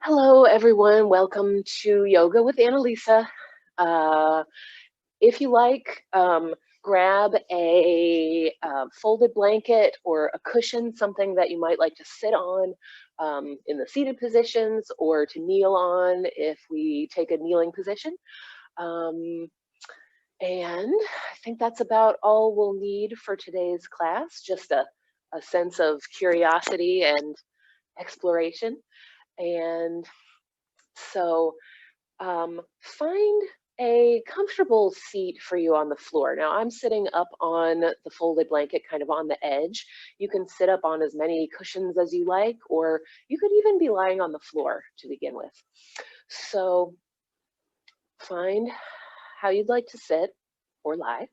Hello, everyone. Welcome to Yoga with Annalisa. Uh, if you like, grab a folded blanket or a cushion, something that you might like to sit on in the seated positions or to kneel on if we take a kneeling position. Um, and I think that's about all we'll need for today's class, just a sense of curiosity and exploration. And so find a comfortable seat for you on the floor. Now I'm sitting up on the folded blanket, kind of on the edge. You can sit up on as many cushions as you like, or you could even be lying on the floor to begin with. So find how you'd like to sit or lie,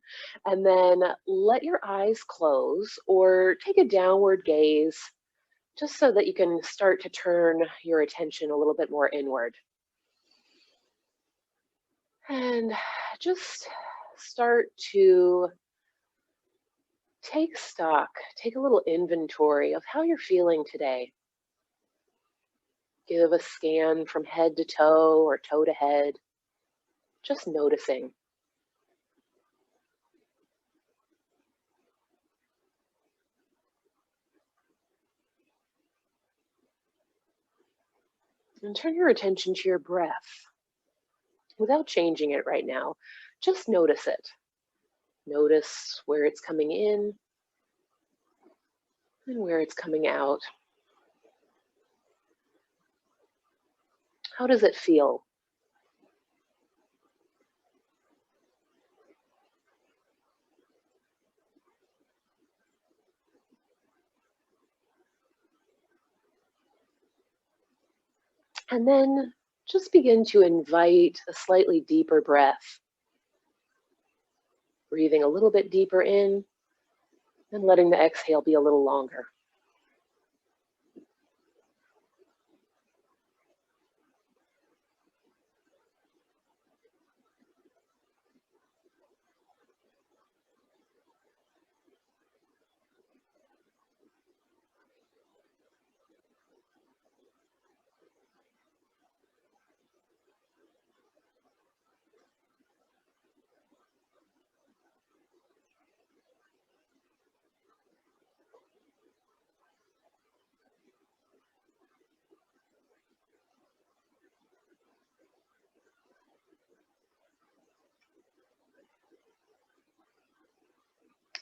and then let your eyes close or take a downward gaze just so that you can start to turn your attention a little bit more inward. And just start to take stock, take a little inventory of how you're feeling today. Give a scan from head to toe or toe to head, just noticing. And turn your attention to your breath without changing it right now. Just notice it. Notice where it's coming in and where it's coming out. How does it feel? And then just begin to invite a slightly deeper breath. Breathing a little bit deeper in and letting the exhale be a little longer.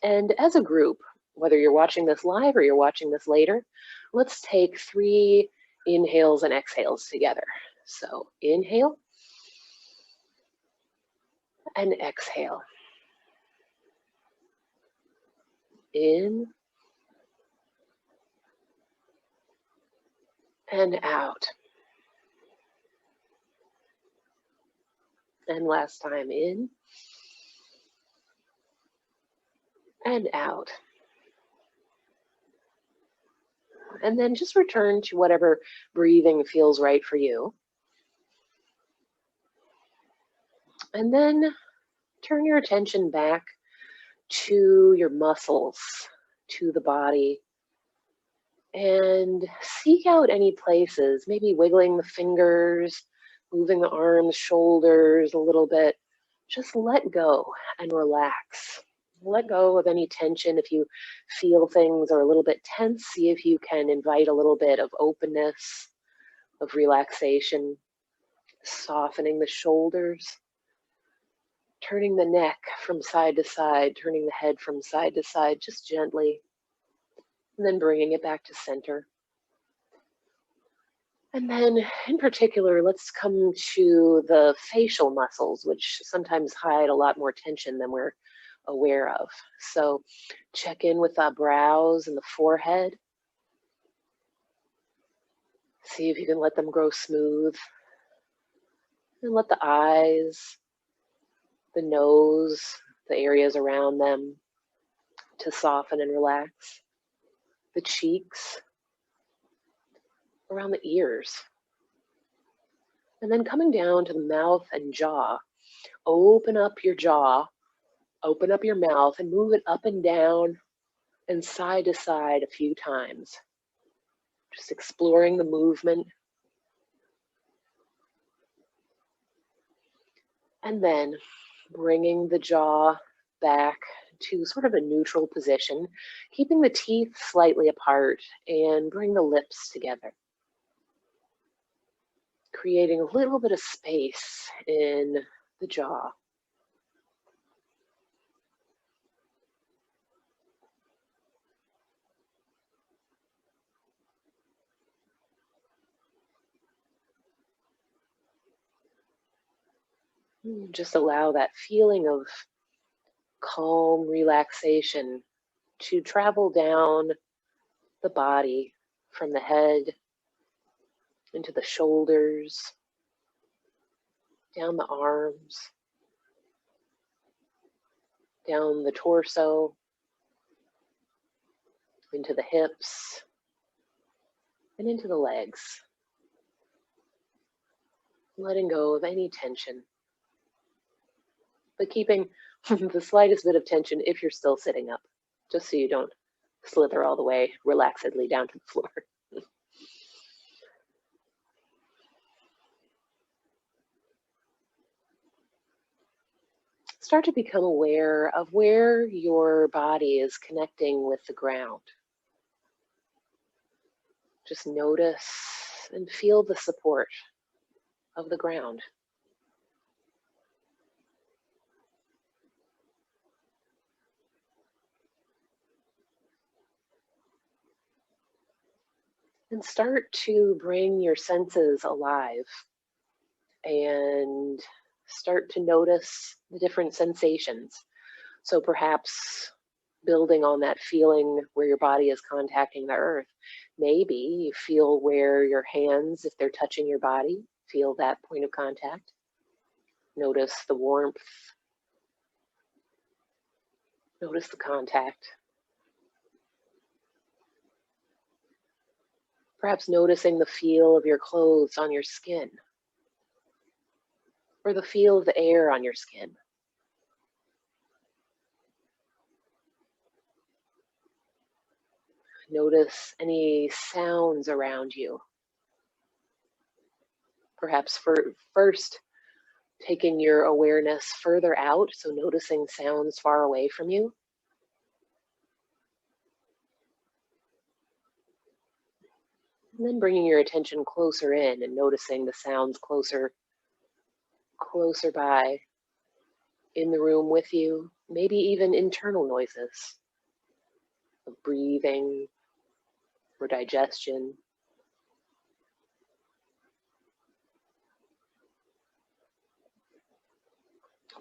And as a group, whether you're watching this live or you're watching this later, let's take 3 inhales and exhales together. So inhale and exhale. In and out. And last time, in and out. And then just return to whatever breathing feels right for you. And then turn your attention back to your muscles, to the body, and seek out any places, maybe wiggling the fingers, moving the arms, shoulders a little bit. Just let go and relax. Let go of any tension. If you feel things are a little bit tense, see if you can invite a little bit of openness, of relaxation, softening the shoulders, turning the neck from side to side, turning the head from side to side, just gently, and then bringing it back to center. And then in particular, let's come to the facial muscles, which sometimes hide a lot more tension than we're aware of. So check in with the brows and the forehead. See if you can let them grow smooth. And let the eyes, the nose, the areas around them to soften and relax. The cheeks, around the ears. And then coming down to the mouth and jaw. Open up your jaw, open up your mouth, and move it up and down and side to side a few times. Just exploring the movement. And then bringing the jaw back to sort of a neutral position, keeping the teeth slightly apart, and bring the lips together, creating a little bit of space in the jaw. Just allow that feeling of calm relaxation to travel down the body from the head into the shoulders, down the arms, down the torso, into the hips, and into the legs. Letting go of any tension, but keeping the slightest bit of tension if you're still sitting up, just so you don't slither all the way relaxedly down to the floor. Start to become aware of where your body is connecting with the ground. Just notice and feel the support of the ground. And start to bring your senses alive and start to notice the different sensations. So perhaps building on that feeling where your body is contacting the earth. Maybe you feel where your hands, if they're touching your body, feel that point of contact. Notice the warmth. Notice the contact. Perhaps noticing the feel of your clothes on your skin, or the feel of the air on your skin. Notice any sounds around you. Perhaps first taking your awareness further out, so noticing sounds far away from you. And then bringing your attention closer in and noticing the sounds closer by, in the room with you, maybe even internal noises of breathing or digestion.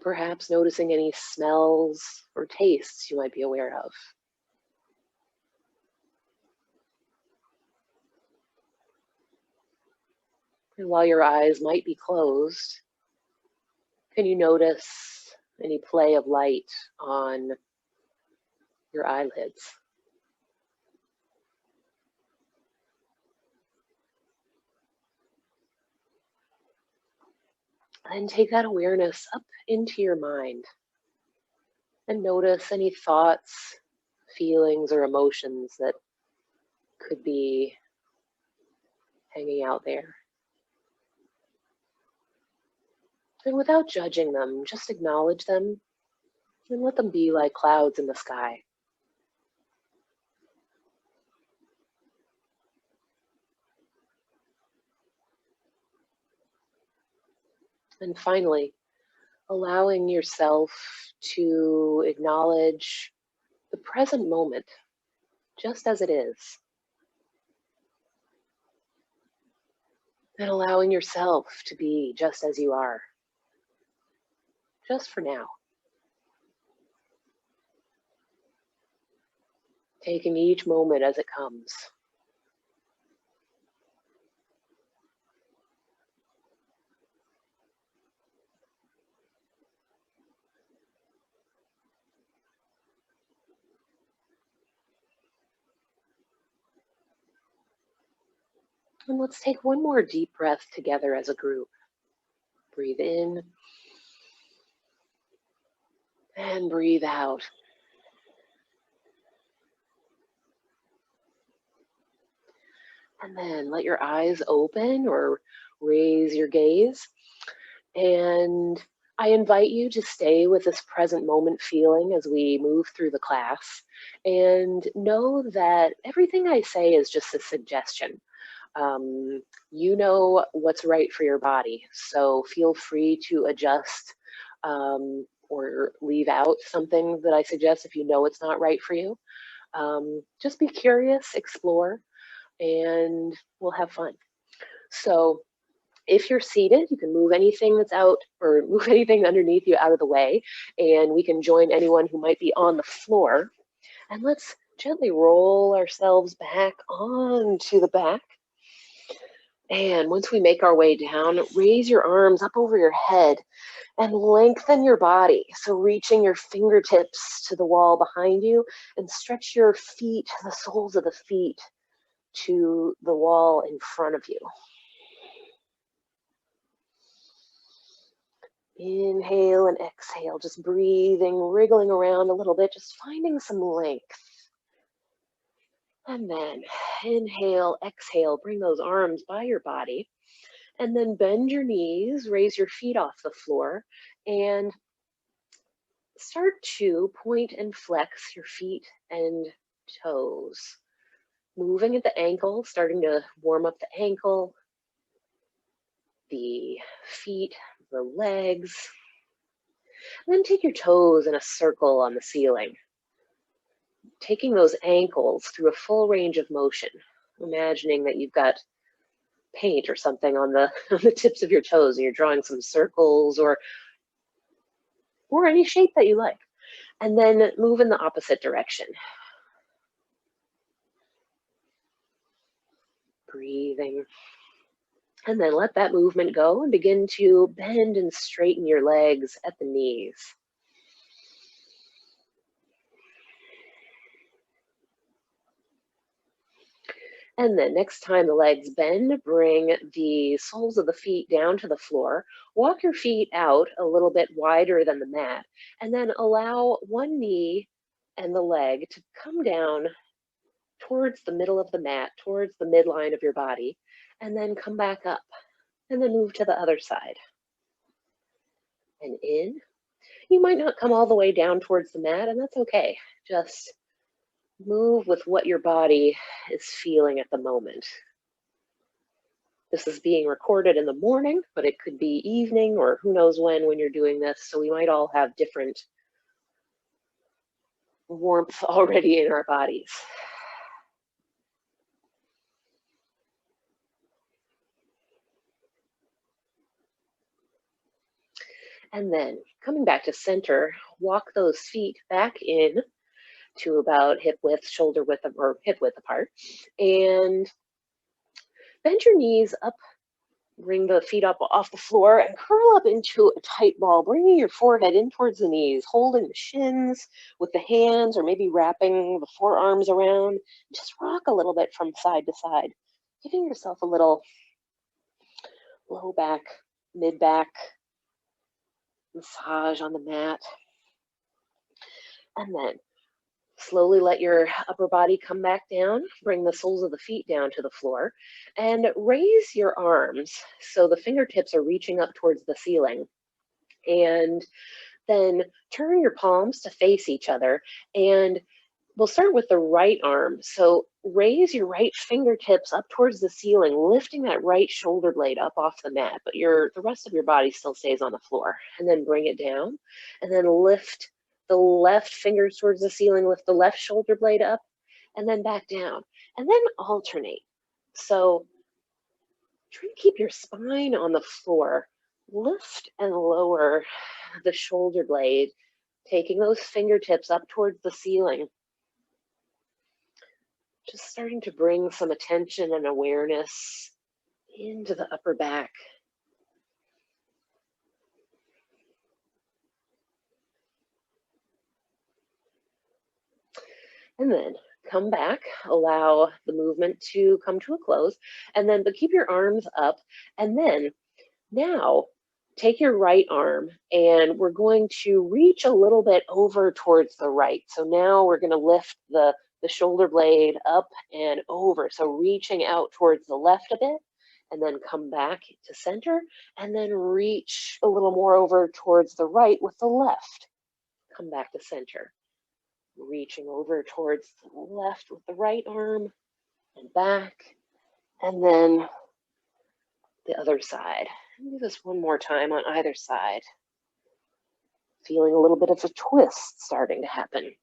Perhaps noticing any smells or tastes you might be aware of. And while your eyes might be closed, can you notice any play of light on your eyelids? And take that awareness up into your mind and notice any thoughts, feelings, or emotions that could be hanging out there. And without judging them, just acknowledge them and let them be like clouds in the sky. And finally, allowing yourself to acknowledge the present moment just as it is. And allowing yourself to be just as you are, just for now. Taking each moment as it comes. And let's take one more deep breath together as a group. Breathe in and breathe out. And then let your eyes open or raise your gaze and I invite you to stay with this present moment feeling as we move through the class, and know that everything I say is just a suggestion. Um, you know what's right for your body, so feel free to adjust or leave out something that I suggest if you know it's not right for you. Just be curious, explore, and we'll have fun. So if you're seated, you can move anything that's out or move anything underneath you out of the way, and we can join anyone who might be on the floor. And let's gently roll ourselves back onto the back. And once we make our way down, raise your arms up over your head and lengthen your body. So reaching your fingertips to the wall behind you, and stretch your feet, the soles of the feet, to the wall in front of you. Inhale and exhale, just breathing, wriggling around a little bit, just finding some length. And then inhale, exhale, bring those arms by your body, and then bend your knees, raise your feet off the floor, and start to point and flex your feet and toes. Moving at the ankle, starting to warm up the ankle, the feet, the legs. And then take your toes in a circle on the ceiling, taking those ankles through a full range of motion, imagining that you've got paint or something on the, on the tips of your toes and you're drawing some circles or any shape that you like. And then move in the opposite direction. Breathing. And then let that movement go and begin to bend and straighten your legs at the knees. And then next time the legs bend, bring the soles of the feet down to the floor. Walk your feet out a little bit wider than the mat, and then allow one knee and the leg to come down towards the middle of the mat, towards the midline of your body, and then come back up, and then move to the other side. And in. You might not come all the way down towards the mat, and that's okay. Just move with what your body is feeling at the moment. This is being recorded in the morning, but it could be evening or who knows when you're doing this. So we might all have different warmth already in our bodies. And then coming back to center, walk those feet back in to about hip width, shoulder width, or hip width apart. And bend your knees up, bring the feet up off the floor and curl up into a tight ball, bringing your forehead in towards the knees, holding the shins with the hands or maybe wrapping the forearms around. Just rock a little bit from side to side, giving yourself a little low back, mid back massage on the mat. And then slowly let your upper body come back down. Bring the soles of the feet down to the floor and raise your arms so the fingertips are reaching up towards the ceiling. And then turn your palms to face each other, and we'll start with the right arm. So raise your right fingertips up towards the ceiling, lifting that right shoulder blade up off the mat, but the rest of your body still stays on the floor. And then bring it down, and then lift the left fingers towards the ceiling, lift the left shoulder blade up, and then back down. And then alternate. So try to keep your spine on the floor. Lift and lower the shoulder blade, taking those fingertips up towards the ceiling. Just starting to bring some attention and awareness into the upper back. And then come back, allow the movement to come to a close, and then, but keep your arms up. And then now take your right arm and we're going to reach a little bit over towards the right. So now we're going to lift the shoulder blade up and over. So reaching out towards the left a bit and then come back to center, and then reach a little more over towards the right with the left. Come back to center. Reaching over towards the left with the right arm and back, and then the other side. Do this one more time on either side. Feeling a little bit of a twist starting to happen.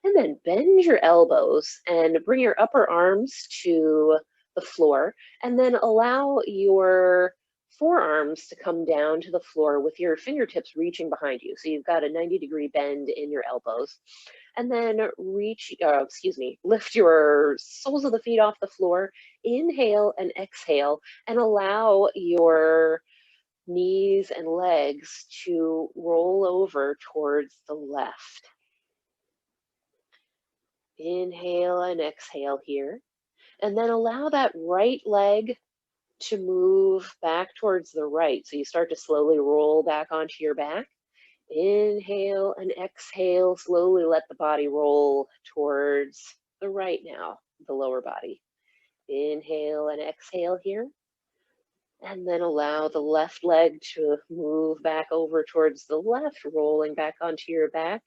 And then bend your elbows and bring your upper arms to the floor, and then allow your forearms to come down to the floor with your fingertips reaching behind you. So you've got a 90-degree bend in your elbows. And then lift your soles of the feet off the floor. Inhale and exhale, and allow your knees and legs to roll over towards the left. Inhale and exhale here. And then allow that right leg to move back towards the right. So you start to slowly roll back onto your back. Inhale and exhale, slowly let the body roll towards the right now, the lower body. Inhale and exhale here. And then allow the left leg to move back over towards the left, rolling back onto your back.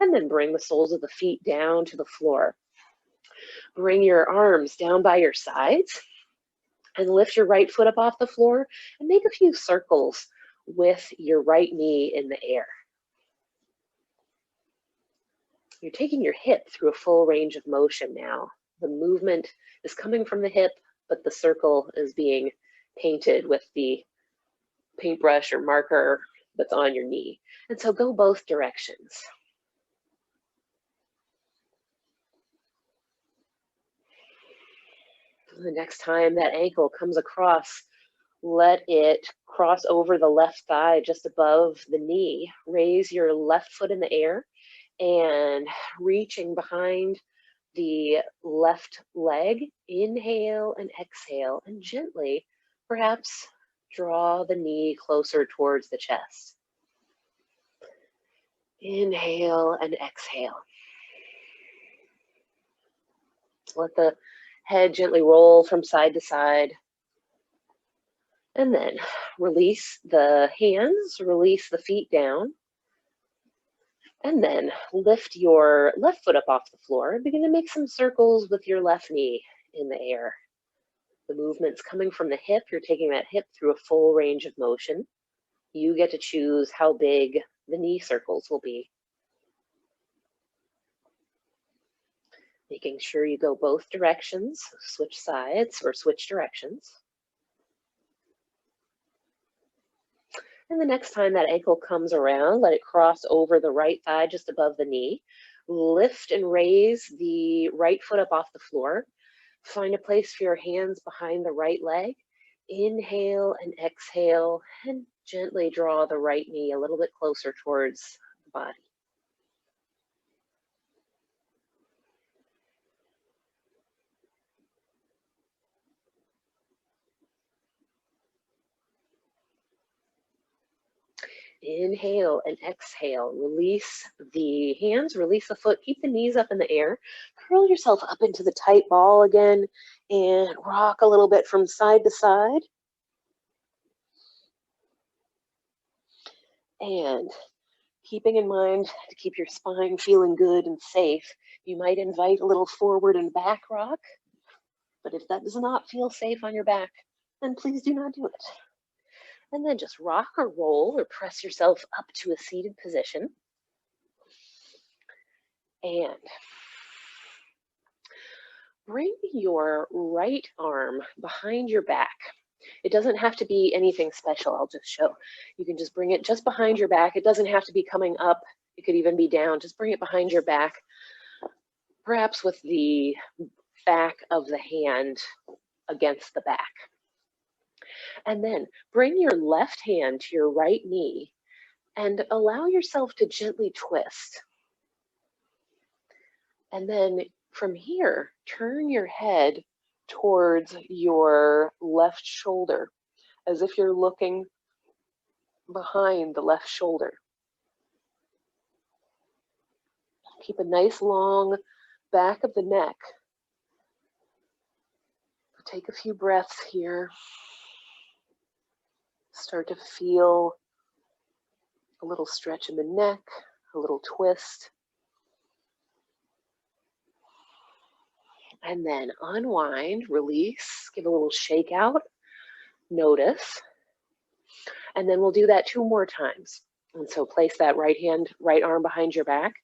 And then bring the soles of the feet down to the floor. Bring your arms down by your sides and lift your right foot up off the floor and make a few circles with your right knee in the air. You're taking your hip through a full range of motion now. The movement is coming from the hip, but the circle is being painted with the paintbrush or marker that's on your knee. And so go both directions. The next time that ankle comes across, let it cross over the left thigh just above the knee. Raise your left foot in the air and reaching behind the left leg. Inhale and exhale, and gently, perhaps draw the knee closer towards the chest. Inhale and exhale. Let the head gently roll from side to side. And then release the hands, release the feet down. And then lift your left foot up off the floor and begin to make some circles with your left knee in the air. The movement's coming from the hip. You're taking that hip through a full range of motion. You get to choose how big the knee circles will be. Making sure you go both directions, switch sides or switch directions. And the next time that ankle comes around, let it cross over the right thigh just above the knee. Lift and raise the right foot up off the floor. Find a place for your hands behind the right leg. Inhale and exhale, and gently draw the right knee a little bit closer towards the body. Inhale and exhale. Release the hands, release the foot, keep the knees up in the air. Curl yourself up into the tight ball again and rock a little bit from side to side. And keeping in mind to keep your spine feeling good and safe, you might invite a little forward and back rock. But if that does not feel safe on your back, then please do not do it. And then just rock or roll or press yourself up to a seated position. And bring your right arm behind your back. It doesn't have to be anything special. I'll just show. You can just bring it just behind your back. It doesn't have to be coming up. It could even be down. Just bring it behind your back, perhaps with the back of the hand against the back. And then bring your left hand to your right knee and allow yourself to gently twist. And then from here, turn your head towards your left shoulder as if you're looking behind the left shoulder. Keep a nice long back of the neck. Take a few breaths here. Start to feel a little stretch in the neck, a little twist. And then unwind, release, give a little shake out, notice. And then we'll do that 2 more times. And so place that right arm behind your back,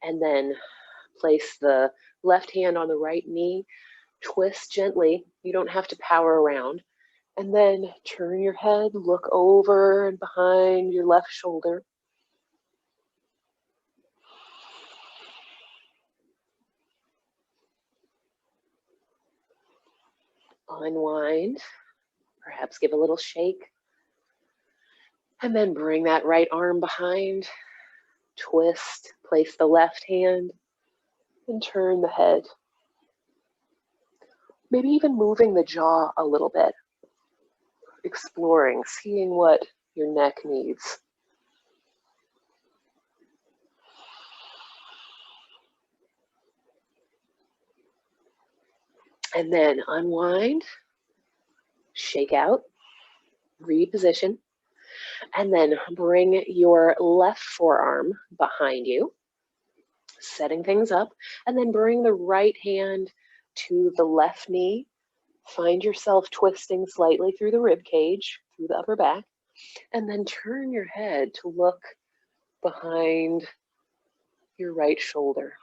and then place the left hand on the right knee, twist gently. You don't have to power around. And then turn your head, look over and behind your left shoulder. Unwind, perhaps give a little shake. And then bring that right arm behind, twist, place the left hand, and turn the head. Maybe even moving the jaw a little bit, exploring, seeing what your neck needs. And then unwind, shake out, reposition, and then bring your left forearm behind you, setting things up, and then bring the right hand to the left knee. Find yourself twisting slightly through the rib cage, through the upper back, and then turn your head to look behind your right shoulder.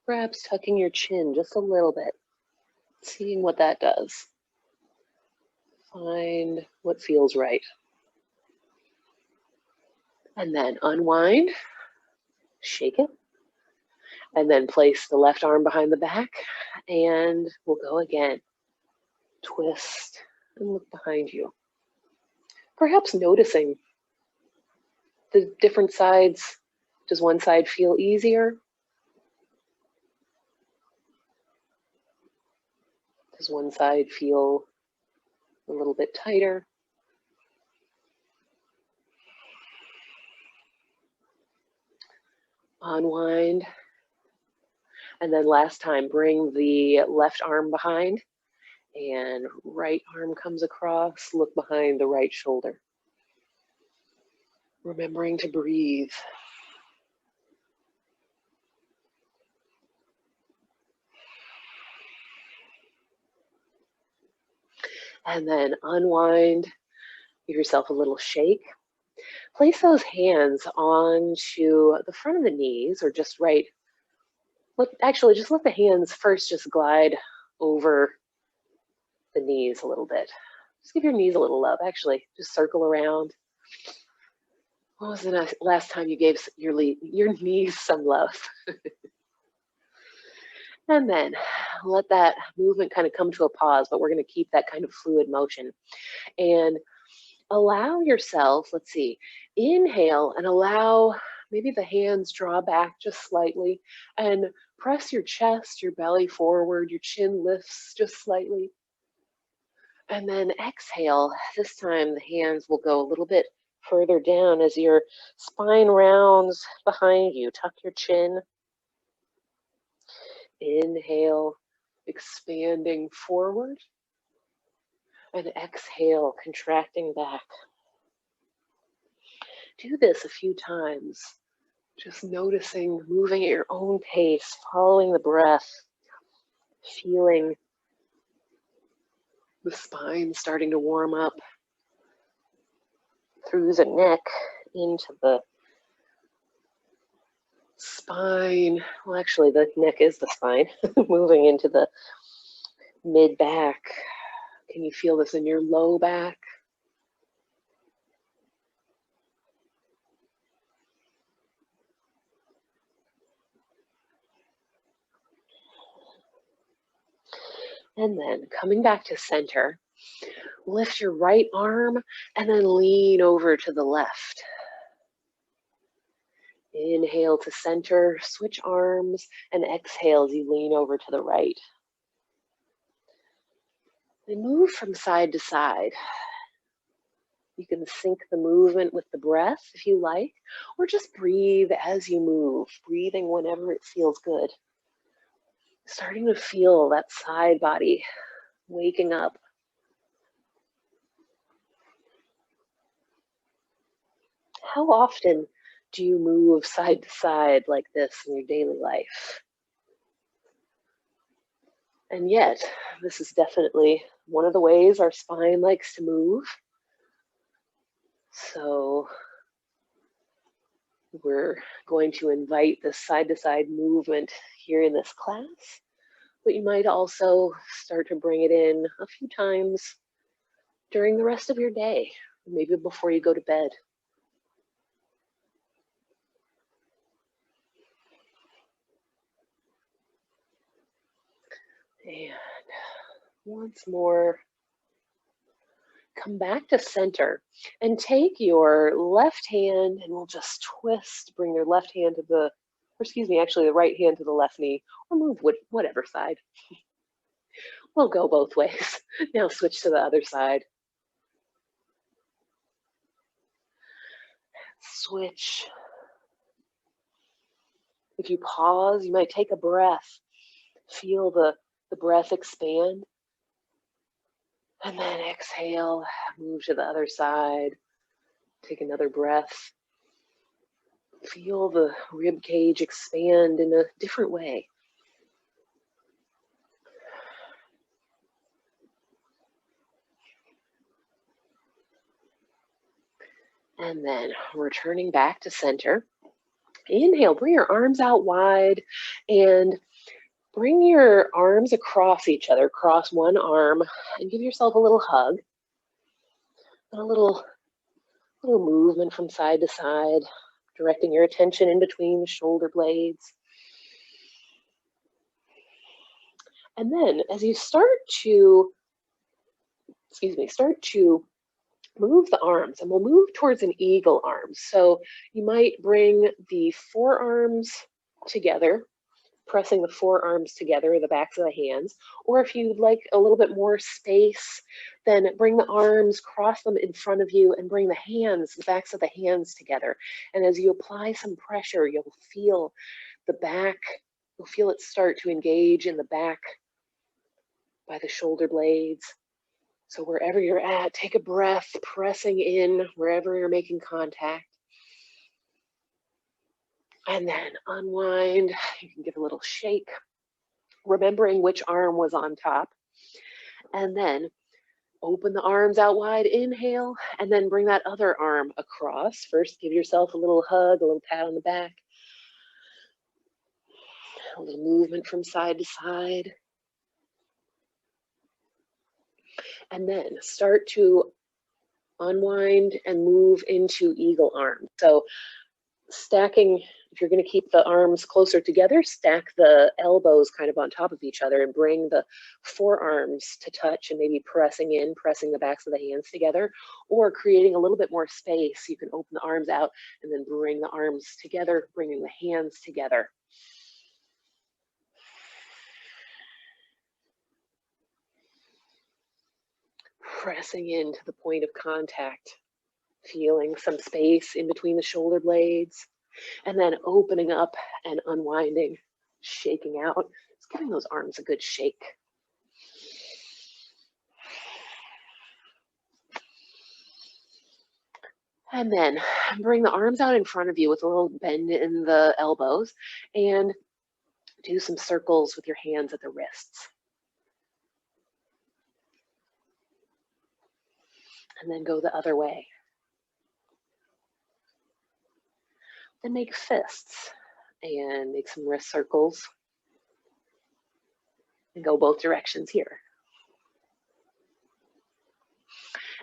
Perhaps tucking your chin just a little bit, seeing what that does. Find what feels right. And then unwind, shake it, and then place the left arm behind the back, and we'll go again. Twist and look behind you. Perhaps noticing the different sides. Does one side feel easier? Does one side feel a little bit tighter? Unwind. And then last time, bring the left arm behind and right arm comes across, look behind the right shoulder. Remembering to breathe. And then unwind, give yourself a little shake. Place those hands onto the front of the knees, or just actually just let the hands first just glide over the knees a little bit. Just give your knees a little love, actually. Just circle around. When was the last time you gave your knees some love? And then let that movement kind of come to a pause, but we're going to keep that kind of fluid motion. And allow yourself, let's see, inhale and allow maybe the hands draw back just slightly and press your chest, your belly forward, your chin lifts just slightly. And then exhale. This time the hands will go a little bit further down as your spine rounds behind you. Tuck your chin. Inhale, expanding forward. And exhale, contracting back. Do this a few times. Just noticing, moving at your own pace, following the breath, feeling the spine starting to warm up through the neck into the spine. Well, actually, the neck is the spine, moving into the mid-back. Can you feel this in your low back? And then coming back to center, lift your right arm and then lean over to the left. Inhale to center, switch arms, and exhale as you lean over to the right. And move from side to side. You can sync the movement with the breath if you like, or just breathe as you move, breathing whenever it feels good. Starting to feel that side body waking up. How often do you move side to side like this in your daily life? And yet, this is definitely one of the ways our spine likes to move. So we're going to invite this side-to-side movement here in this class, but you might also start to bring it in a few times during the rest of your day, maybe before you go to bed. And once more, come back to center and take your left hand, and we'll just twist, bring your left hand to the, or excuse me, actually the right hand to the left knee, or move whatever side. We'll go both ways. Now switch to the other side. Switch. If you pause, you might take a breath. Feel the breath expand. And then exhale, move to the other side. Take another breath. Feel the rib cage expand in a different way. And then returning back to center. Inhale, bring your arms out wide and bring your arms across each other. Cross one arm and give yourself a little hug. And a little movement from side to side, directing your attention in between the shoulder blades. And then as you start to move the arms, and we'll move towards an eagle arm. So you might bring the forearms together, pressing the forearms together, the backs of the hands, or if you'd like a little bit more space, then bring the arms, cross them in front of you, and bring the hands, the backs of the hands together. And as you apply some pressure, you'll feel the back, you'll feel it start to engage in the back by the shoulder blades. So wherever you're at, take a breath, pressing in wherever you're making contact. And then unwind. You can give a little shake, remembering which arm was on top. And then open the arms out wide, inhale, and then bring that other arm across. First, give yourself a little hug, a little pat on the back. A little movement from side to side. And then start to unwind and move into eagle arm. So stacking, if you're going to keep the arms closer together, stack the elbows kind of on top of each other and bring the forearms to touch and maybe pressing the backs of the hands together, or creating a little bit more space. You can open the arms out and then bring the arms together, bringing the hands together. Pressing into the point of contact, feeling some space in between the shoulder blades, and then opening up and unwinding, shaking out, just giving those arms a good shake. And then bring the arms out in front of you with a little bend in the elbows, and do some circles with your hands at the wrists. And then go the other way. Then make fists and make some wrist circles and go both directions here.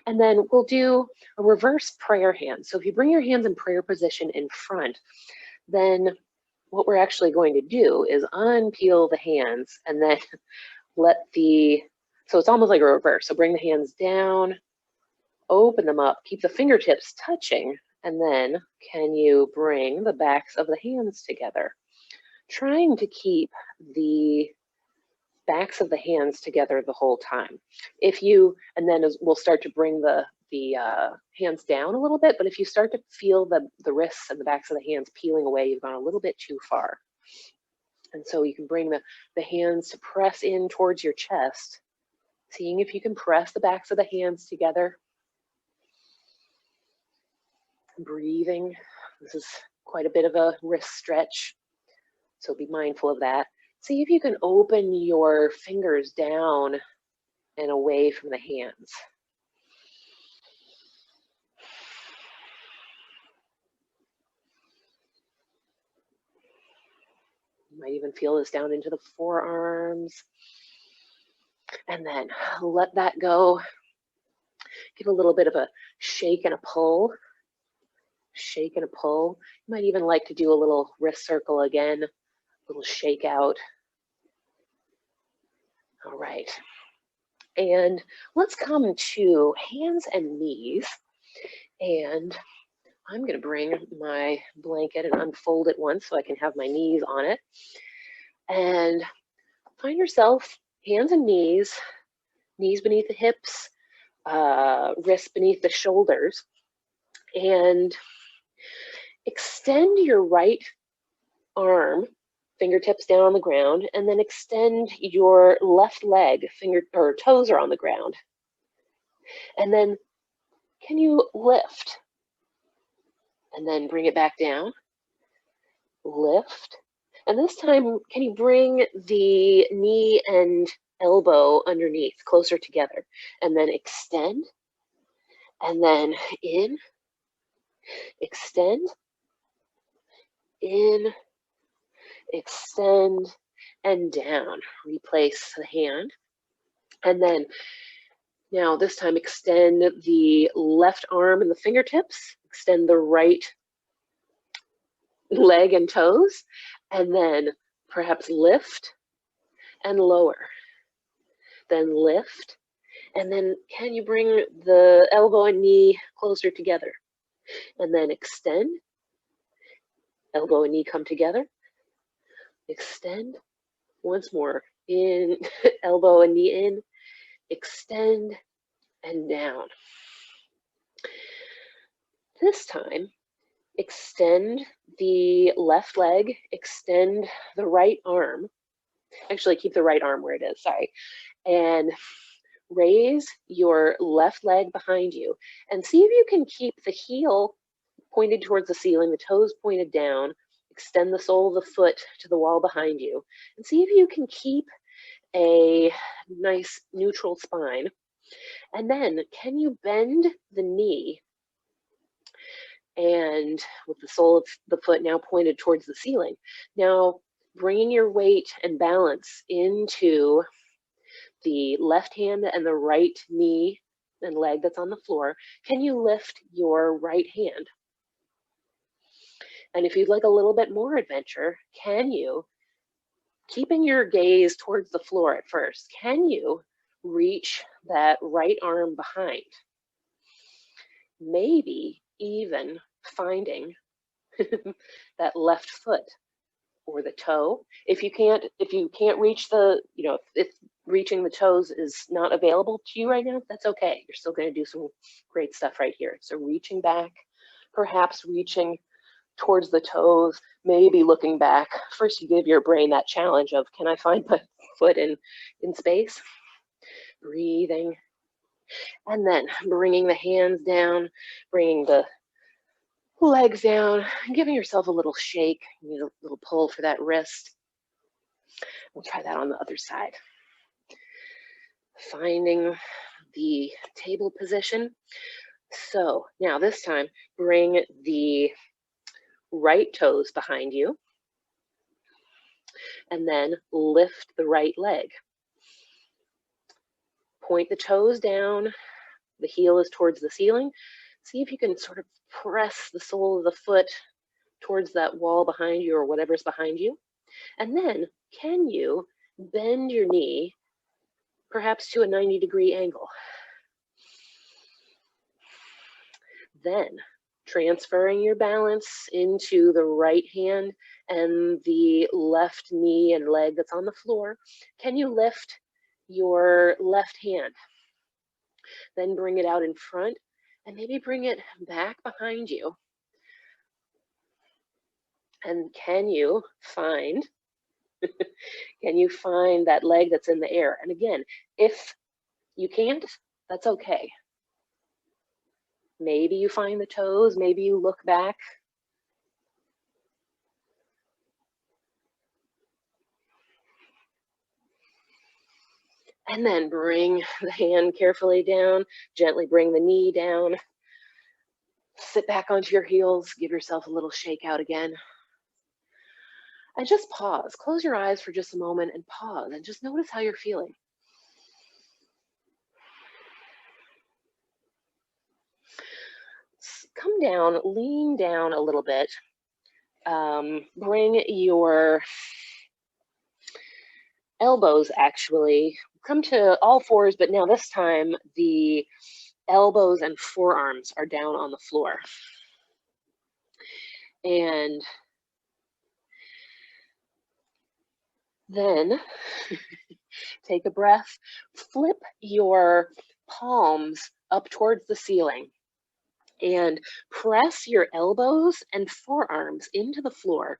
And then we'll do a reverse prayer hand. So if you bring your hands in prayer position in front, then what we're actually going to do is unpeel the hands and then so it's almost like a reverse. So bring the hands down, open them up, keep the fingertips touching, and then can you bring the backs of the hands together? Trying to keep the backs of the hands together the whole time. And then we'll start to bring the hands down a little bit, but if you start to feel the wrists and the backs of the hands peeling away, you've gone a little bit too far. And so you can bring the hands to press in towards your chest, seeing if you can press the backs of the hands together. Breathing. This is quite a bit of a wrist stretch, so be mindful of that. See if you can open your fingers down and away from the hands. You might even feel this down into the forearms. And then let that go. Give a little bit of a shake and a pull. Shake and a pull. You might even like to do a little wrist circle again, a little shake out. All right. And let's come to hands and knees. And I'm going to bring my blanket and unfold it once so I can have my knees on it. And find yourself hands and knees beneath the hips, wrists beneath the shoulders. And extend your right arm, fingertips down on the ground, and then extend your left leg, toes are on the ground. And then can you lift? And then bring it back down. Lift. And this time, can you bring the knee and elbow underneath, closer together? And then extend. And then in. Extend. In. Extend. And down. Replace the hand. And then now this time extend the left arm and the fingertips. Extend the right leg and toes. And then perhaps lift and lower. Then lift. And then can you bring the elbow and knee closer together? And then extend. Elbow and knee come together. Extend. Once more. In. Elbow and knee in. Extend. And down. This time, extend the left leg. Extend the right arm. Actually, keep the right arm where it is. Sorry. And raise your left leg behind you and see if you can keep the heel pointed towards the ceiling, the toes pointed down. Extend the sole of the foot to the wall behind you and see if you can keep a nice neutral spine. And then can you bend the knee and with the sole of the foot now pointed towards the ceiling. Now bringing your weight and balance into the left hand and the right knee and leg that's on the floor, can you lift your right hand? And if you'd like a little bit more adventure, can you, keeping your gaze towards the floor at first, can you reach that right arm behind? Maybe even finding that left foot or the toe. If you can't reach the, if reaching the toes is not available to you right now, that's okay. You're still going to do some great stuff right here. So reaching back, perhaps reaching towards the toes, maybe looking back. First, you give your brain that challenge of, can I find my foot in space? Breathing. And then bringing the hands down, bringing the legs down, giving yourself a little shake. You need a little pull for that wrist. We'll try that on the other side. Finding the table position. So now this time, bring the right toes behind you and then lift the right leg. Point the toes down. The heel is towards the ceiling. See if you can sort of press the sole of the foot towards that wall behind you or whatever's behind you. And then can you bend your knee perhaps to a 90-degree angle? Then transferring your balance into the right hand and the left knee and leg that's on the floor. Can you lift your left hand? Then bring it out in front and maybe bring it back behind you. And can you find Can you find that leg that's in the air? And again, if you can't, that's okay. Maybe you find the toes, maybe you look back. And then bring the hand carefully down, gently bring the knee down. Sit back onto your heels, give yourself a little shake out again. And just pause. Close your eyes for just a moment and pause and just notice how you're feeling. Come down, lean down a little bit. Bring your elbows actually, come to all fours, but now this time the elbows and forearms are down on the floor. And then take a breath, flip your palms up towards the ceiling and press your elbows and forearms into the floor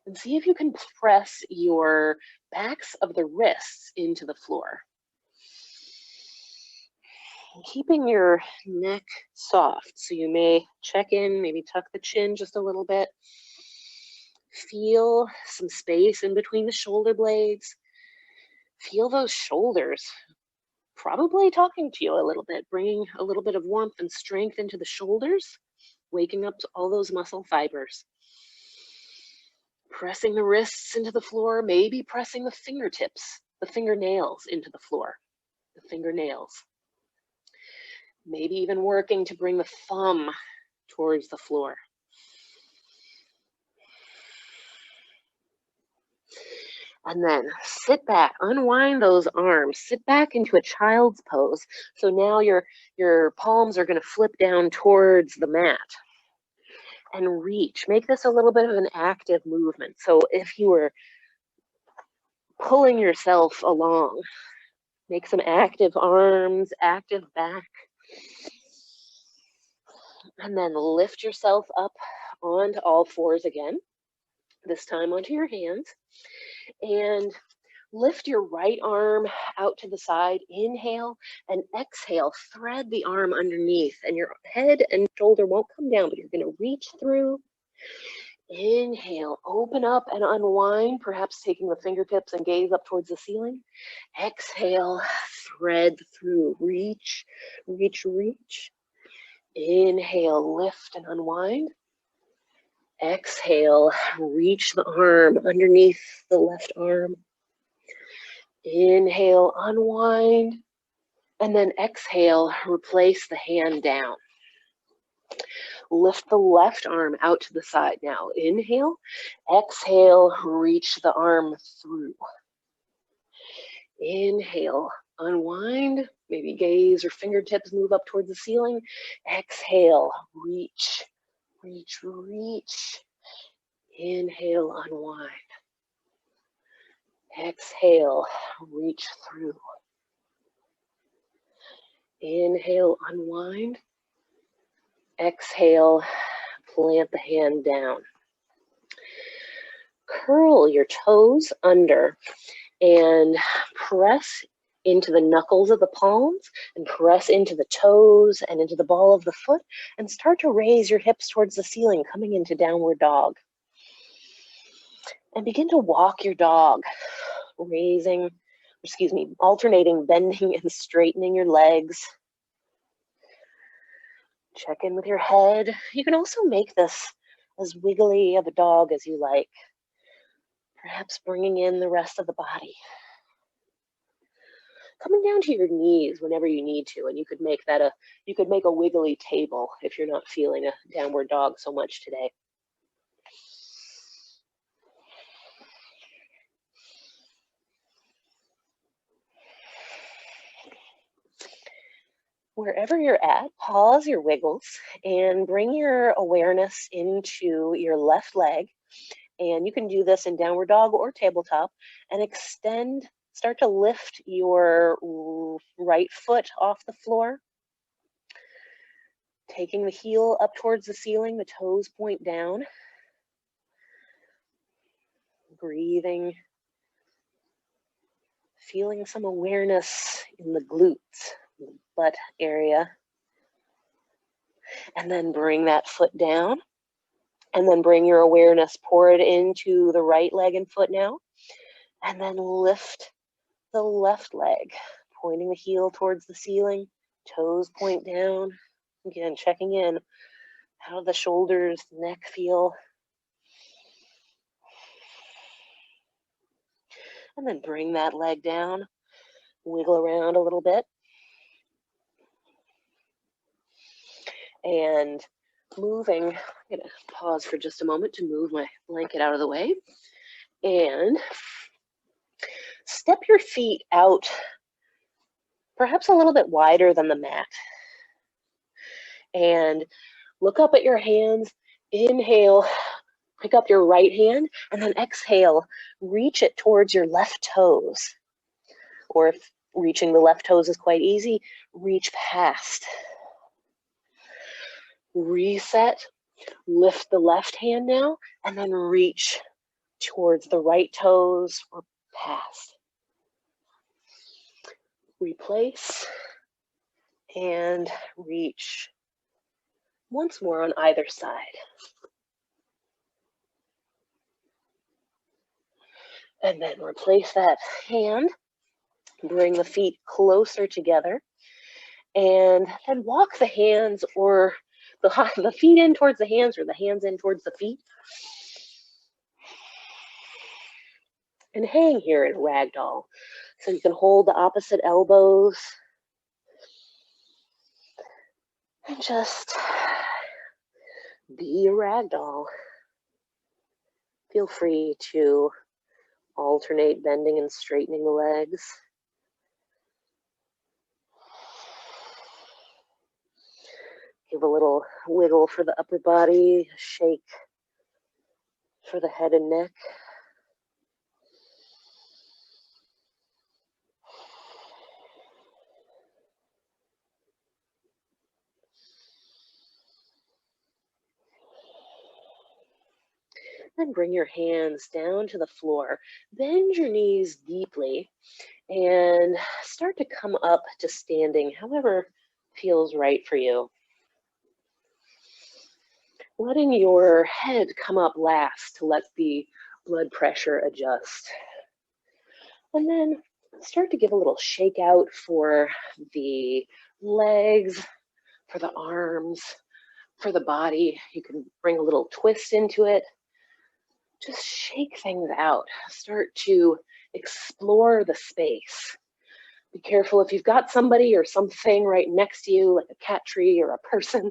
and see if you can press your backs of the wrists into the floor. Keeping your neck soft, so you may check in, maybe tuck the chin just a little bit. Feel some space in between the shoulder blades. Feel those shoulders probably talking to you a little bit, bringing a little bit of warmth and strength into the shoulders, waking up to all those muscle fibers. Pressing the wrists into the floor, maybe pressing the fingertips, the fingernails into the floor, the fingernails. Maybe even working to bring the thumb towards the floor. And then sit back, unwind those arms, sit back into a child's pose. So now your palms are going to flip down towards the mat and reach. Make this a little bit of an active movement. So if you were pulling yourself along, make some active arms, active back. And then lift yourself up onto all fours again, this time onto your hands. And lift your right arm out to the side. Inhale and exhale. Thread the arm underneath and your head and shoulder won't come down, but you're going to reach through. Inhale, open up and unwind, perhaps taking the fingertips and gaze up towards the ceiling. Exhale, thread through. Reach, reach, reach. Inhale, lift and unwind. Exhale, reach the arm underneath the left arm. Inhale, unwind, and then exhale, replace the hand down. Lift the left arm out to the side now. Inhale, exhale, reach the arm through. Inhale, unwind, maybe gaze or fingertips move up towards the ceiling. Exhale, reach, reach, reach. Inhale, unwind. Exhale, reach through. Inhale, unwind. Exhale, plant the hand down. Curl your toes under and press into the knuckles of the palms and press into the toes and into the ball of the foot and start to raise your hips towards the ceiling, coming into downward dog. And begin to walk your dog, alternating bending and straightening your legs. Check in with your head. You can also make this as wiggly of a dog as you like, perhaps bringing in the rest of the body. Coming down to your knees whenever you need to, and you could make a wiggly table if you're not feeling a downward dog so much today. Wherever you're at, pause your wiggles and bring your awareness into your left leg. And you can do this in downward dog or tabletop and extend, start to lift your right foot off the floor. Taking the heel up towards the ceiling, the toes point down. Breathing Feeling some awareness in the glutes, the butt area. And then bring that foot down. And then bring your awareness, pour it into the right leg and foot now. And then lift the left leg, pointing the heel towards the ceiling, toes point down. Again, checking in. How do the shoulders, neck feel? And then bring that leg down, wiggle around a little bit. And moving, I'm gonna pause for just a moment to move my blanket out of the way. And step your feet out, perhaps a little bit wider than the mat. And look up at your hands, inhale, pick up your right hand, and then exhale, reach it towards your left toes. Or if reaching the left toes is quite easy, reach past. Reset, lift the left hand now, and then reach towards the right toes or past. Replace and reach. Once more on either side. And then replace that hand. Bring the feet closer together. And then walk the hands or the feet in towards the hands or the hands in towards the feet. And hang here in ragdoll. So you can hold the opposite elbows. And just be a ragdoll. Feel free to alternate bending and straightening the legs. Give a little wiggle for the upper body, a shake for the head and neck. Then bring your hands down to the floor. Bend your knees deeply and start to come up to standing, however feels right for you. Letting your head come up last to let the blood pressure adjust. And then start to give a little shake out for the legs, for the arms, for the body. You can bring a little twist into it. Just shake things out. Start to explore the space. Be careful if you've got somebody or something right next to you, like a cat tree or a person,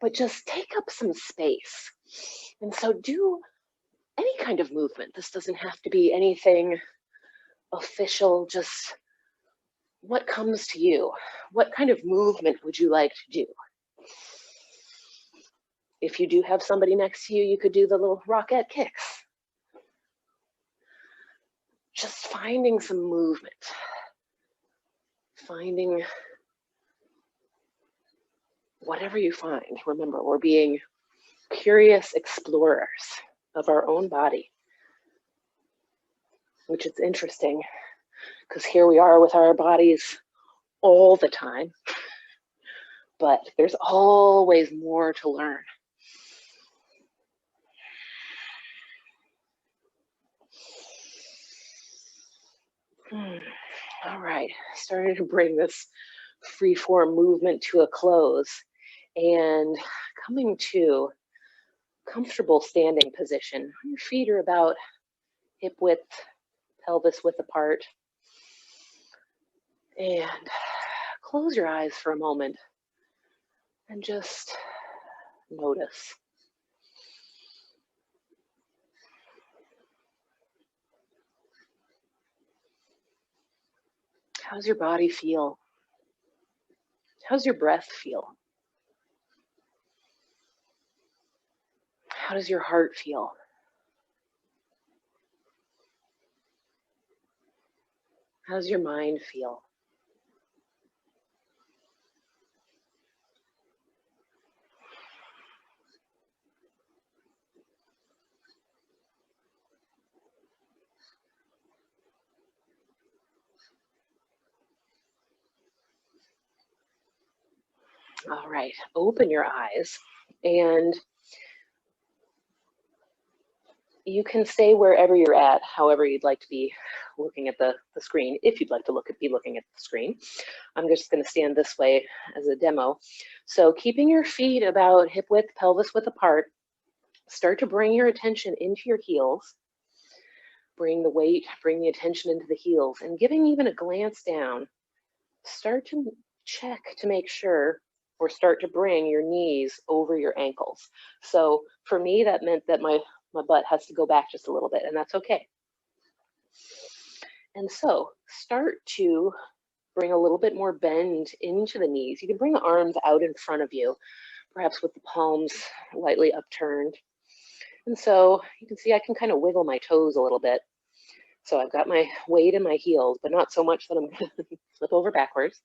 but just take up some space. And so do any kind of movement. This doesn't have to be anything official, just what comes to you. What kind of movement would you like to do? If you do have somebody next to you, you could do the little rocket kicks. Just finding some movement. Finding whatever you find. Remember, we're being curious explorers of our own body, which is interesting because here we are with our bodies all the time, but there's always more to learn. All right, starting to bring this free-form movement to a close and coming to comfortable standing position. Your feet are about hip width, pelvis width apart. And close your eyes for a moment and just notice. How's your body feel? How's your breath feel? How does your heart feel? How does your mind feel? All right, open your eyes, and you can stay wherever you're at, however you'd like to be looking at the screen, if you'd like to be looking at the screen. I'm just going to stand this way as a demo. So keeping your feet about hip width, pelvis width apart, start to bring your attention into your heels. Bring the weight, bring the attention into the heels, and giving even a glance down, start to check to make sure, or start to bring your knees over your ankles. So for me, that meant that my butt has to go back just a little bit, and that's okay. And so start to bring a little bit more bend into the knees. You can bring the arms out in front of you, perhaps with the palms lightly upturned. And so you can see I can kind of wiggle my toes a little bit. So I've got my weight in my heels, but not so much that I'm going to flip over backwards.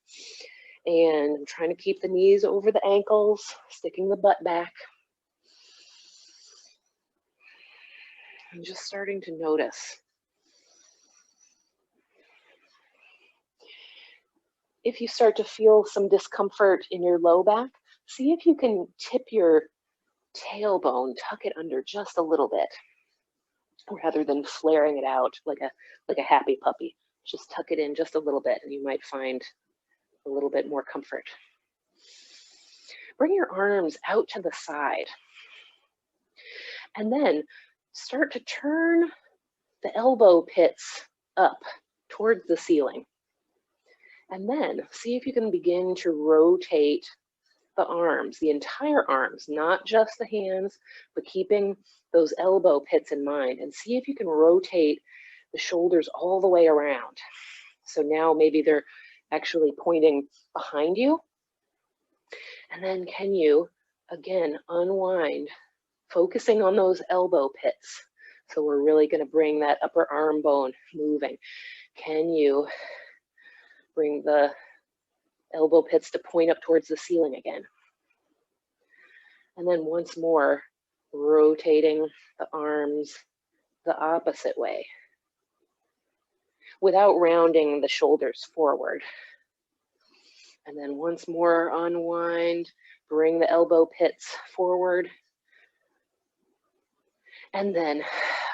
And I'm trying to keep the knees over the ankles, sticking the butt back. I'm just starting to notice. If you start to feel some discomfort in your low back, see if you can tip your tailbone, tuck it under just a little bit, rather than flaring it out like a happy puppy. Just tuck it in just a little bit, and you might find a little bit more comfort. Bring your arms out to the side, and then start to turn the elbow pits up towards the ceiling. And then see if you can begin to rotate the arms, the entire arms, not just the hands, but keeping those elbow pits in mind, and see if you can rotate the shoulders all the way around. So now maybe they're actually pointing behind you. And then can you, again, unwind, focusing on those elbow pits. So we're really going to bring that upper arm bone moving. Can you bring the elbow pits to point up towards the ceiling again? And then once more, rotating the arms the opposite way without rounding the shoulders forward. And then once more, unwind, bring the elbow pits forward. And then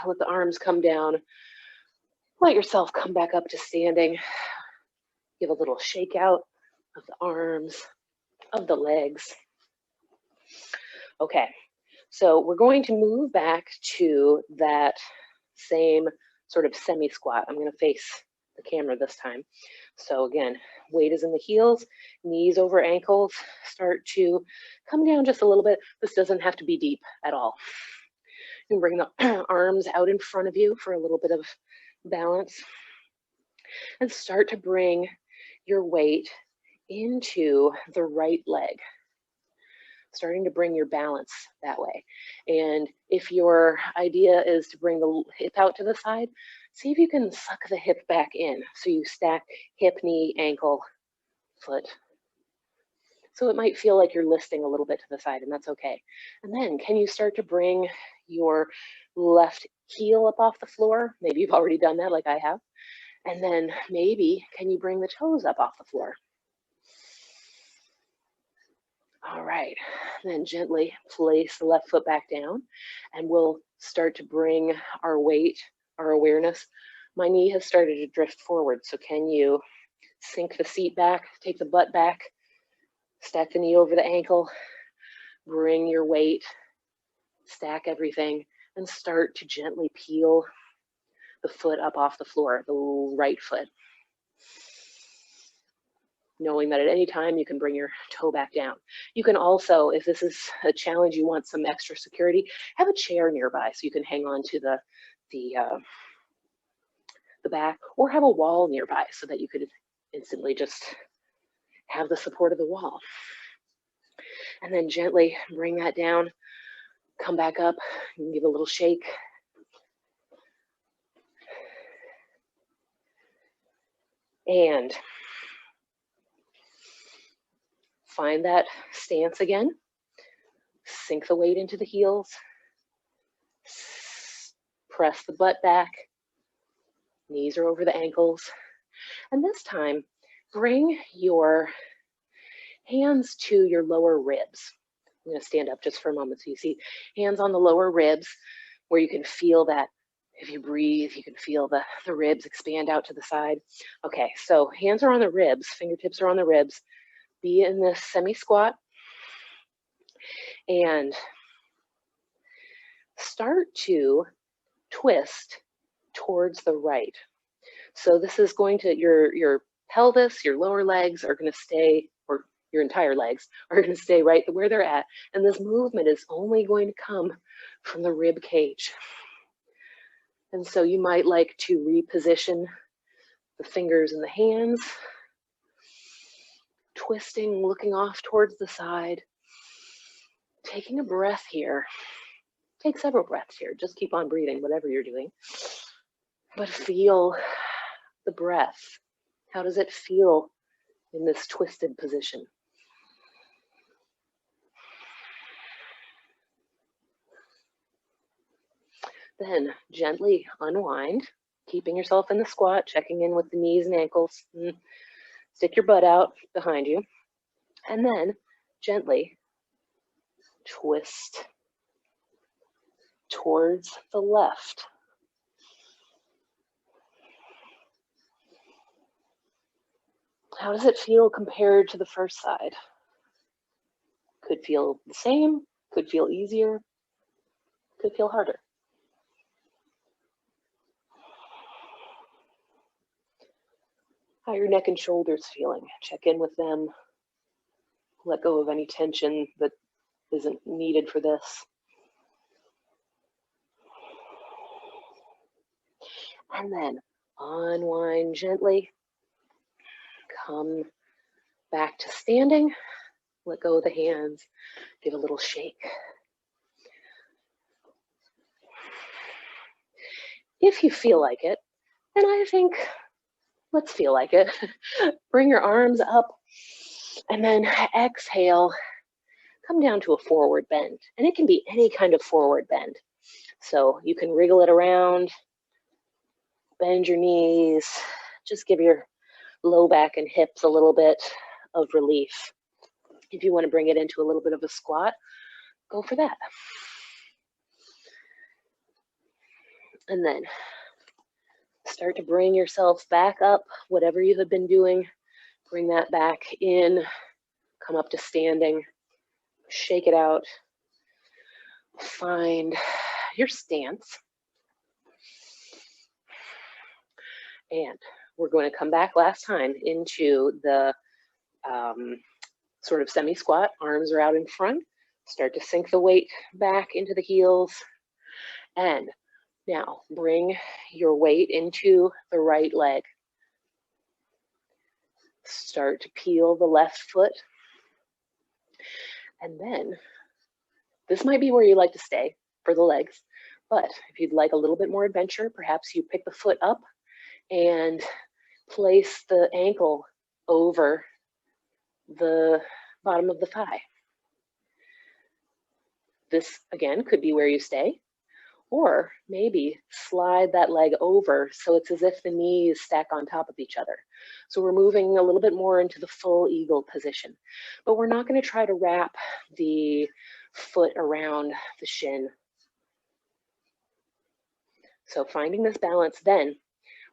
let the arms come down. Let yourself come back up to standing. Give a little shake out of the arms, of the legs. Okay, so we're going to move back to that same sort of semi-squat. I'm going to face the camera this time. So again, weight is in the heels, knees over ankles, start to come down just a little bit. This doesn't have to be deep at all. You can bring the arms out in front of you for a little bit of balance, and start to bring your weight into the right leg, starting to bring your balance that way. And if your idea is to bring the hip out to the side, see if you can suck the hip back in. So you stack hip, knee, ankle, foot. So it might feel like you're listing a little bit to the side, and that's okay. And then can you start to bring your left heel up off the floor? Maybe you've already done that like I have. And then maybe can you bring the toes up off the floor? All right, then gently place the left foot back down, and we'll start to bring our weight, our awareness. My knee has started to drift forward, so can you sink the seat back, take the butt back, stack the knee over the ankle, bring your weight, stack everything, and start to gently peel the foot up off the floor, the right foot. Knowing that at any time you can bring your toe back down. You can also, if this is a challenge, you want some extra security, have a chair nearby so you can hang on to the back, or have a wall nearby so that you could instantly just have the support of the wall. And then gently bring that down, come back up, and give a little shake. And find that stance again. Sink the weight into the heels. Press the butt back. Knees are over the ankles. And this time, bring your hands to your lower ribs. I'm going to stand up just for a moment so you see hands on the lower ribs where you can feel that. If you breathe, you can feel the ribs expand out to the side. Okay, so hands are on the ribs, fingertips are on the ribs. Be in this semi-squat and start to twist towards the right. So this is going to, your pelvis, your lower legs are going to stay, or your entire legs are going to stay right where they're at. And this movement is only going to come from the rib cage. And so you might like to reposition the fingers and the hands, twisting, looking off towards the side, taking a breath here. Take several breaths here. Just keep on breathing, whatever you're doing. But feel the breath. How does it feel in this twisted position? Then gently unwind, keeping yourself in the squat, checking in with the knees and ankles. Stick your butt out behind you. And then gently twist towards the left. How does it feel compared to the first side? Could feel the same, could feel easier, could feel harder. How are your neck and shoulders feeling? Check in with them. Let go of any tension that isn't needed for this. And then unwind gently. Come back to standing. Let go of the hands. Give a little shake. If you feel like it, and I think let's feel like it, bring your arms up and then exhale. Come down to a forward bend, and it can be any kind of forward bend. So you can wriggle it around, bend your knees, just give your low back and hips a little bit of relief. If you want to bring it into a little bit of a squat, go for that. And then start to bring yourself back up, whatever you have been doing, bring that back in, come up to standing, shake it out, find your stance. And we're going to come back last time into the sort of semi-squat, arms are out in front, start to sink the weight back into the heels. And now bring your weight into the right leg. Start to peel the left foot. And then this might be where you like to stay for the legs, but if you'd like a little bit more adventure, perhaps you pick the foot up and place the ankle over the bottom of the thigh. This, again, could be where you stay, or maybe slide that leg over so it's as if the knees stack on top of each other. So we're moving a little bit more into the full eagle position, but we're not going to try to wrap the foot around the shin. So finding this balance, then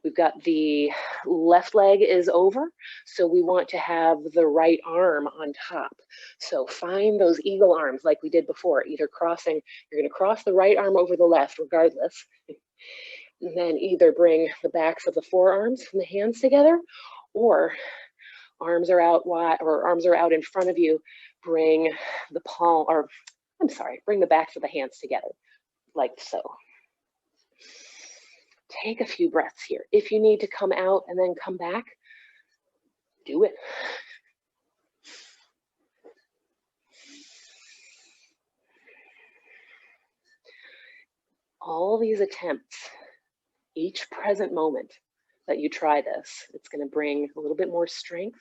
we've got the left leg is over, so we want to have the right arm on top. So find those eagle arms like we did before, either crossing, you're going to cross the right arm over the left regardless, and then either bring the backs of the forearms and the hands together, or arms are out wide, or arms are out in front of you, bring the palm, or I'm sorry, bring the backs of the hands together, like so. Take a few breaths here. If you need to come out and then come back, do it. All these attempts, each present moment that you try this, it's going to bring a little bit more strength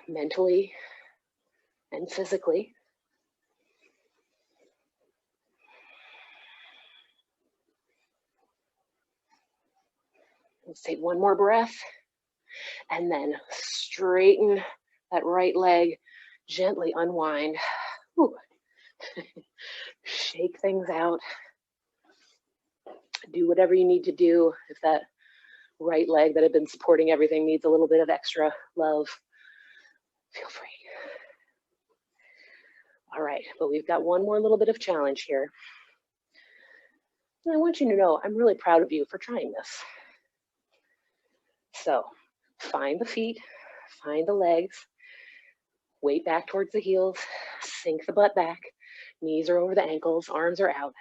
mentally and physically. Let's take one more breath and then straighten that right leg, gently unwind. Ooh. Shake things out. Do whatever you need to do. If that right leg that had been supporting everything needs a little bit of extra love, feel free. All right, but we've got one more little bit of challenge here. And I want you to know I'm really proud of you for trying this. So find the feet, find the legs, weight back towards the heels, sink the butt back, knees are over the ankles, arms are out.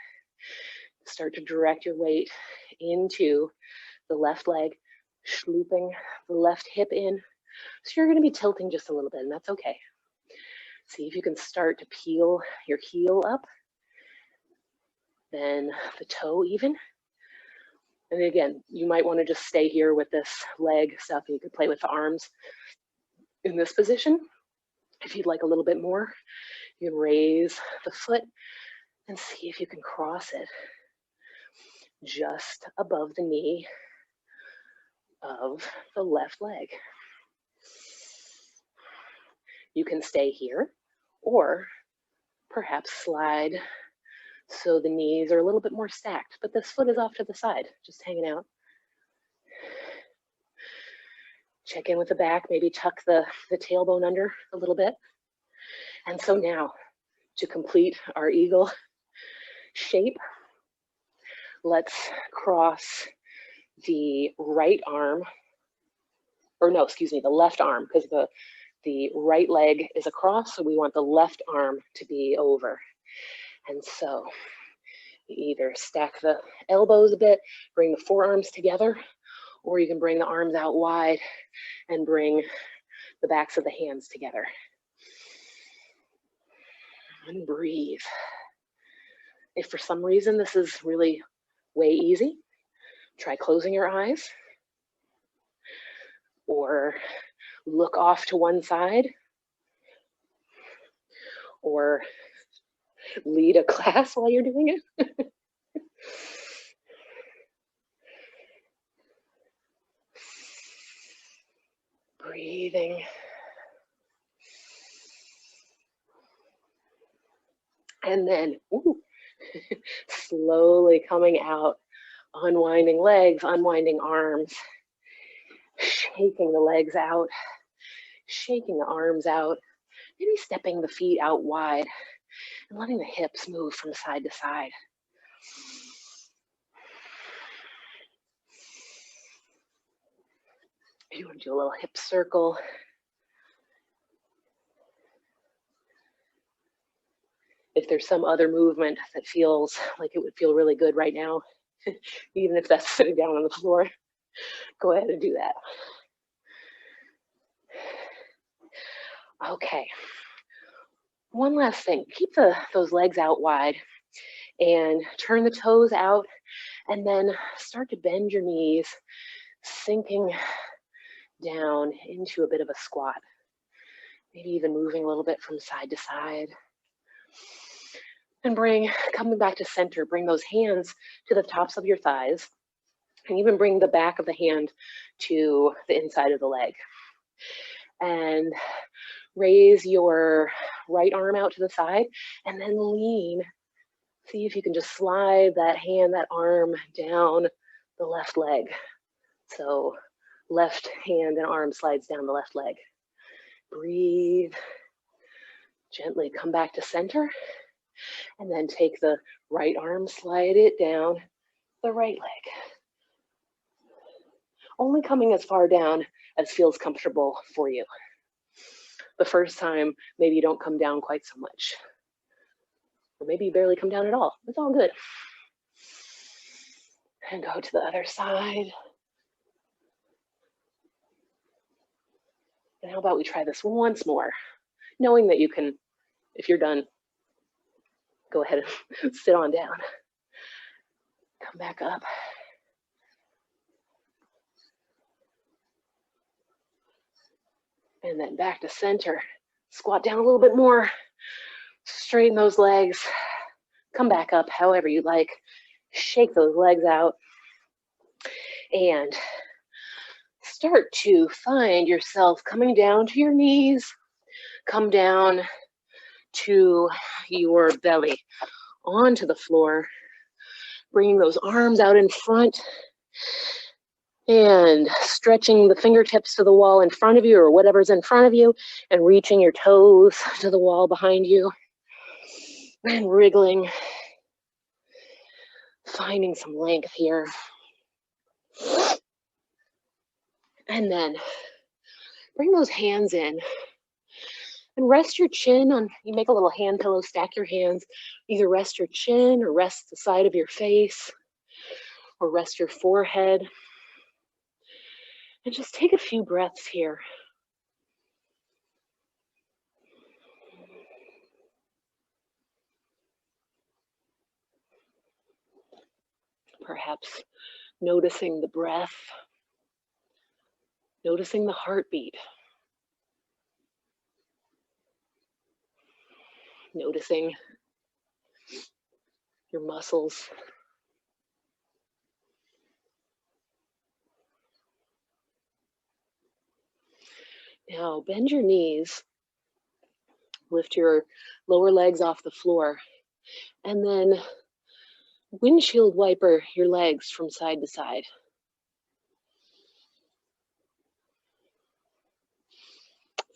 Start to direct your weight into the left leg, looping the left hip in. So you're going to be tilting just a little bit, and that's okay. See if you can start to peel your heel up, then the toe even. And again, you might want to just stay here with this leg stuff, and you could play with the arms in this position. If you'd like a little bit more, you can raise the foot and see if you can cross it just above the knee of the left leg. You can stay here, or perhaps slide so the knees are a little bit more stacked, but this foot is off to the side, just hanging out. Check in with the back, maybe tuck the tailbone under a little bit. And so now, to complete our eagle shape, let's cross the right arm, or no, excuse me, the left arm, because the right leg is across, so we want the left arm to be over. And so you either stack the elbows a bit, bring the forearms together, or you can bring the arms out wide and bring the backs of the hands together. And breathe. If for some reason this is really way easy, try closing your eyes, or look off to one side, or lead a class while you're doing it. Breathing. And then slowly coming out, unwinding legs, unwinding arms, shaking the legs out, shaking the arms out, maybe stepping the feet out wide and letting the hips move from side to side. You want to do a little hip circle. If there's some other movement that feels like it would feel really good right now, even if that's sitting down on the floor, go ahead and do that. Okay. One last thing, keep those legs out wide and turn the toes out, and then start to bend your knees, sinking down into a bit of a squat. Maybe even moving a little bit from side to side. And coming back to center, bring those hands to the tops of your thighs, and even bring the back of the hand to the inside of the leg. And raise your right arm out to the side, and then lean. See if you can just slide that hand, that arm down the left leg. So left hand and arm slides down the left leg. Breathe. Gently come back to center, and then take the right arm, slide it down the right leg. Only coming as far down as feels comfortable for you. The first time, maybe you don't come down quite so much. Or maybe you barely come down at all. It's all good. And go to the other side. And how about we try this once more, knowing that you can, if you're done, go ahead and sit on down. Come back up. And then back to center. Squat down a little bit more. Straighten those legs. Come back up however you like. Shake those legs out. And start to find yourself coming down to your knees, come down to your belly, onto the floor, bringing those arms out in front and stretching the fingertips to the wall in front of you or whatever's in front of you, and reaching your toes to the wall behind you and wriggling, finding some length here. And then bring those hands in and rest your chin on, you make a little hand pillow, stack your hands, either rest your chin or rest the side of your face or rest your forehead. And just take a few breaths here. Perhaps noticing the breath, noticing the heartbeat, noticing your muscles. Now bend your knees, lift your lower legs off the floor, and then windshield wiper your legs from side to side.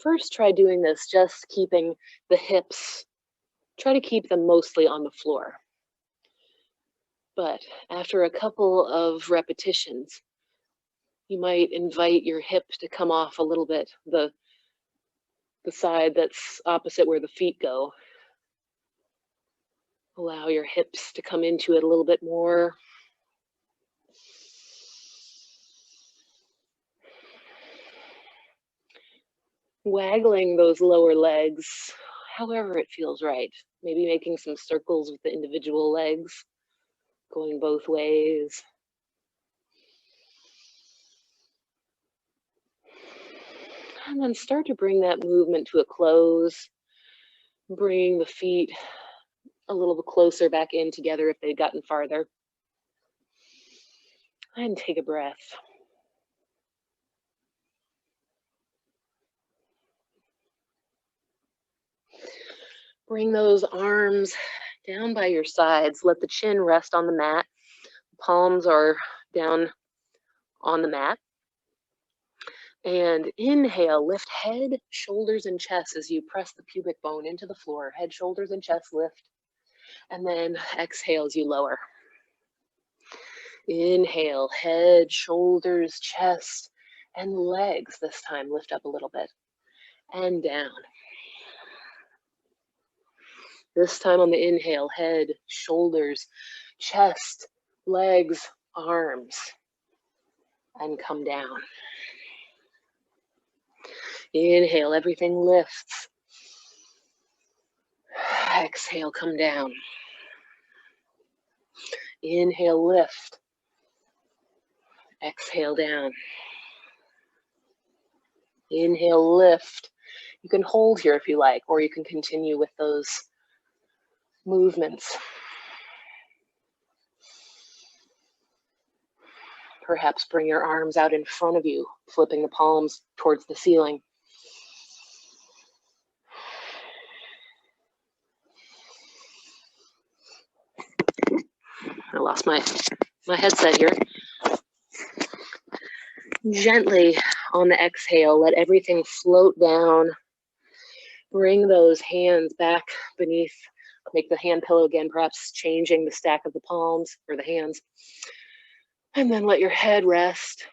First, try doing this just keeping the hips, try to keep them mostly on the floor. But after a couple of repetitions, you might invite your hip to come off a little bit, the side that's opposite where the feet go. Allow your hips to come into it a little bit more. Waggling those lower legs, however it feels right. Maybe making some circles with the individual legs, going both ways. And then start to bring that movement to a close, bringing the feet a little bit closer back in together if they'd gotten farther. And take a breath. Bring those arms down by your sides. Let the chin rest on the mat. Palms are down on the mat. And inhale, lift head, shoulders, and chest as you press the pubic bone into the floor. Head, shoulders, and chest lift. And then exhale as you lower. Inhale, head, shoulders, chest, and legs. This time, lift up a little bit. And down. This time on the inhale, head, shoulders, chest, legs, arms. And come down. Inhale, everything lifts. Exhale, come down. Inhale, lift. Exhale, down. Inhale, lift. You can hold here if you like, or you can continue with those movements. Perhaps bring your arms out in front of you, flipping the palms towards the ceiling. I lost my headset here. Gently on the exhale, let everything float down. Bring those hands back beneath. Make the hand pillow again, perhaps changing the stack of the palms or the hands. And then let your head rest.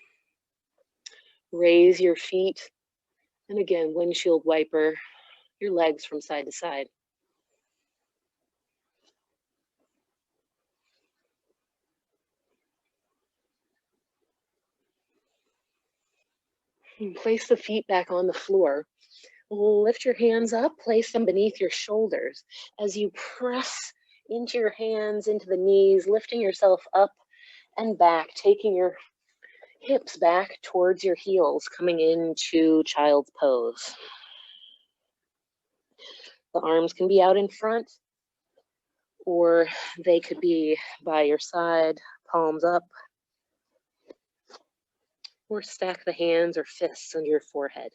Raise your feet. And again, windshield wiper your legs from side to side. And place the feet back on the floor. Lift your hands up, place them beneath your shoulders as you press into your hands, into the knees, lifting yourself up and back, taking your hips back towards your heels, coming into child's pose. The arms can be out in front, or they could be by your side, palms up, or stack the hands or fists under your forehead.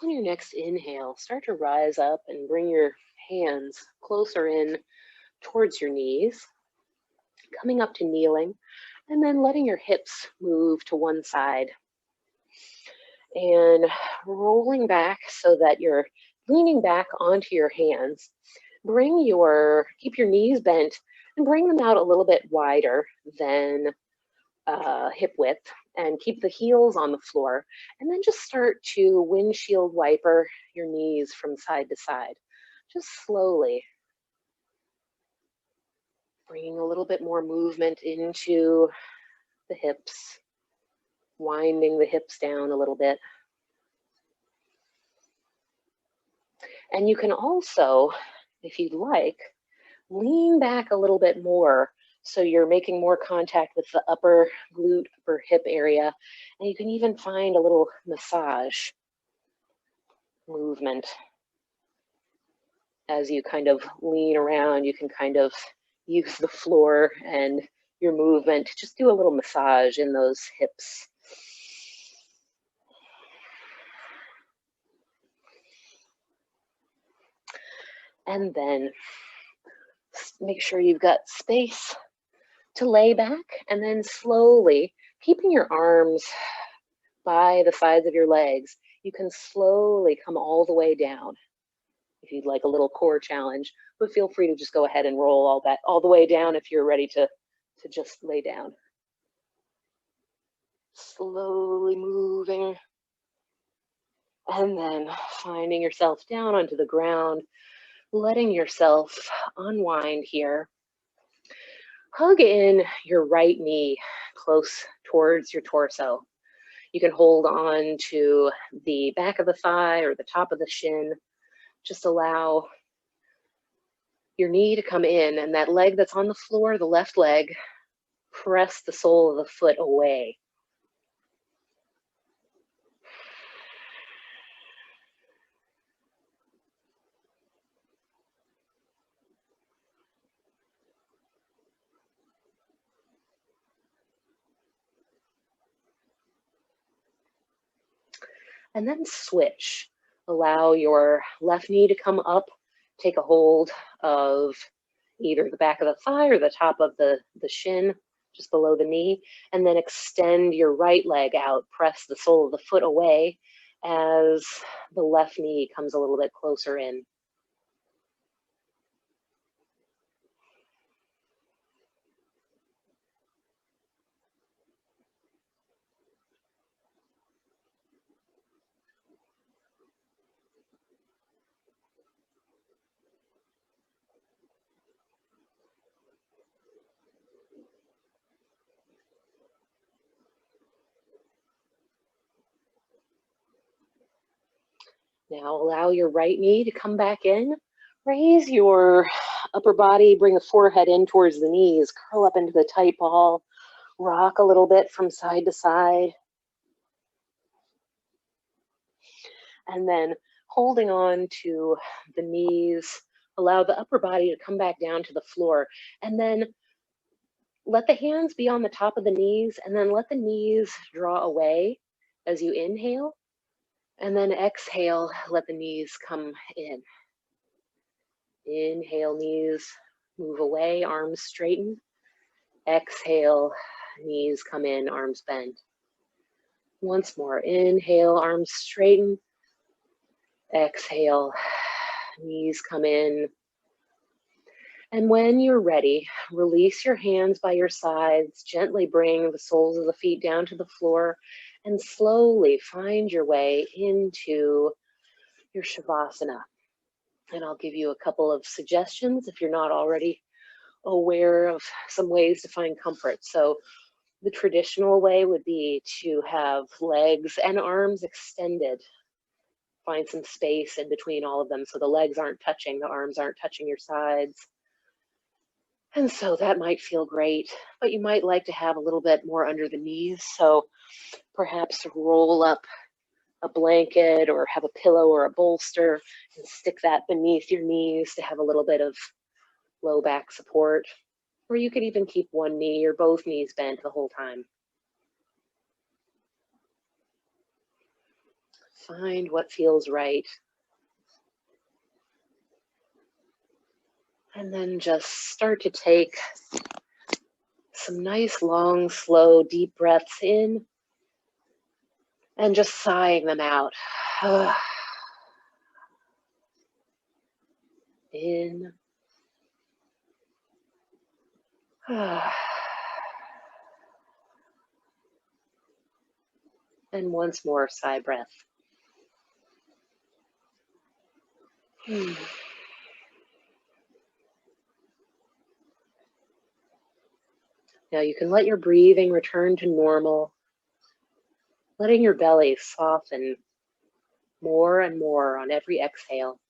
On your next inhale, start to rise up and bring your hands closer in towards your knees, coming up to kneeling, and then letting your hips move to one side and rolling back so that you're leaning back onto your hands. Keep your knees bent and bring them out a little bit wider than hip width, and keep the heels on the floor, and then just start to windshield wiper your knees from side to side, just slowly bringing a little bit more movement into the hips, winding the hips down a little bit. And you can also, if you'd like, lean back a little bit more so you're making more contact with the upper glute, upper hip area, and you can even find a little massage movement. As you kind of lean around, you can kind of use the floor and your movement to just do a little massage in those hips. And then make sure you've got space to lay back, and then slowly, keeping your arms by the sides of your legs, you can slowly come all the way down. If you'd like a little core challenge, but feel free to just go ahead and roll all the way down if you're ready to just lay down. Slowly moving, and then finding yourself down onto the ground, letting yourself unwind here. Hug in your right knee close towards your torso. You can hold on to the back of the thigh or the top of the shin. Just allow your knee to come in, and that leg that's on the floor, the left leg, press the sole of the foot away. And then switch. Allow your left knee to come up, take a hold of either the back of the thigh or the top of the shin, just below the knee, and then extend your right leg out, press the sole of the foot away as the left knee comes a little bit closer in. Now allow your right knee to come back in. Raise your upper body, bring the forehead in towards the knees, curl up into the tight ball, rock a little bit from side to side. And then holding on to the knees, allow the upper body to come back down to the floor. And then let the hands be on the top of the knees, and then let the knees draw away as you inhale. And then exhale, let the knees come in. Inhale, knees move away, arms straighten. Exhale, knees come in, arms bend. Once more, inhale, arms straighten. Exhale, knees come in. And when you're ready, release your hands by your sides, gently bring the soles of the feet down to the floor, and slowly find your way into your Shavasana. And I'll give you a couple of suggestions if you're not already aware of some ways to find comfort. So the traditional way would be to have legs and arms extended. Find some space in between all of them so the legs aren't touching, the arms aren't touching your sides. And so that might feel great, but you might like to have a little bit more under the knees. So perhaps roll up a blanket or have a pillow or a bolster and stick that beneath your knees to have a little bit of low back support. Or you could even keep one knee or both knees bent the whole time. Find what feels right. And then just start to take some nice, long, slow, deep breaths in and just sighing them out. In. And once more, sigh breath. Now you can let your breathing return to normal, letting your belly soften more and more on every exhale.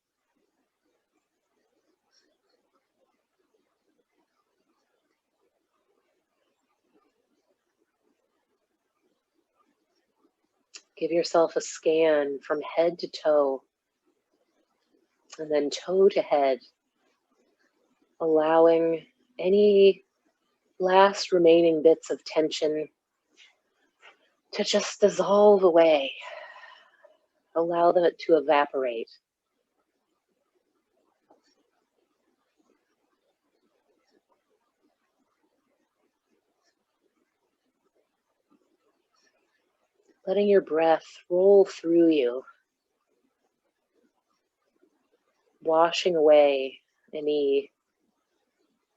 Give yourself a scan from head to toe, and then toe to head, allowing any last remaining bits of tension to just dissolve away. Allow them to evaporate. Letting your breath roll through you, washing away any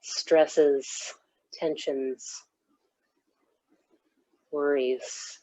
stresses, tensions, worries.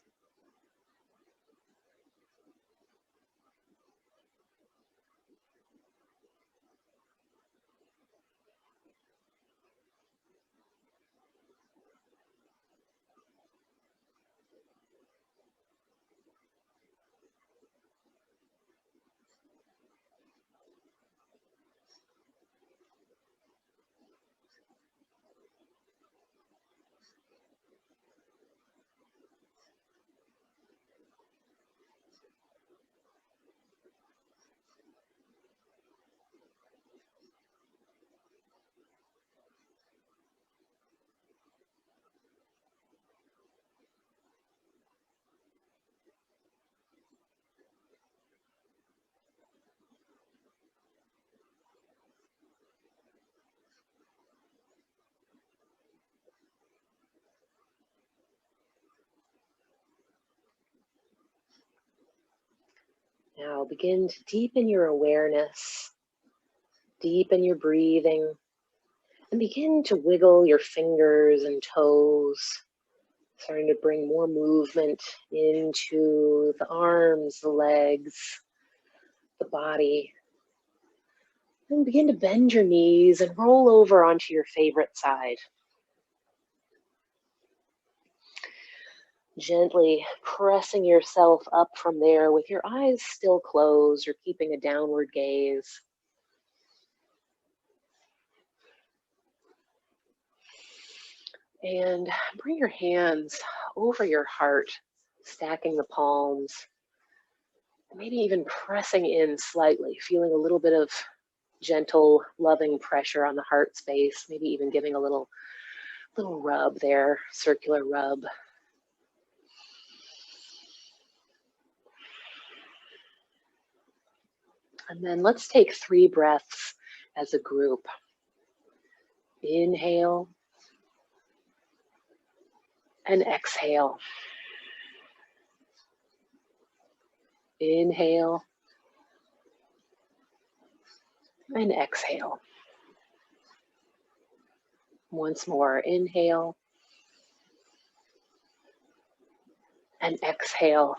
Now begin to deepen your awareness, deepen your breathing, and begin to wiggle your fingers and toes, starting to bring more movement into the arms, the legs, the body. And begin to bend your knees and roll over onto your favorite side. Gently pressing yourself up from there with your eyes still closed or keeping a downward gaze. And bring your hands over your heart, stacking the palms, maybe even pressing in slightly, feeling a little bit of gentle, loving pressure on the heart space, maybe even giving a little rub there, circular rub. And then let's take 3 breaths as a group. Inhale and exhale. Inhale and exhale. Once more, inhale and exhale.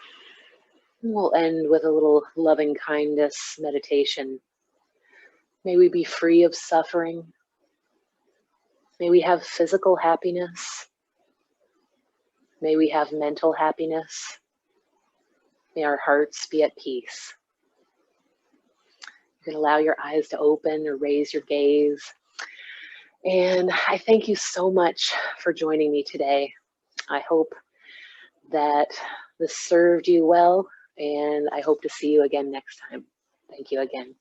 We'll end with a little loving kindness meditation. May we be free of suffering. May we have physical happiness. May we have mental happiness. May our hearts be at peace. You can allow your eyes to open or raise your gaze. And I thank you so much for joining me today. I hope that this served you well, and I hope to see you again next time. Thank you again.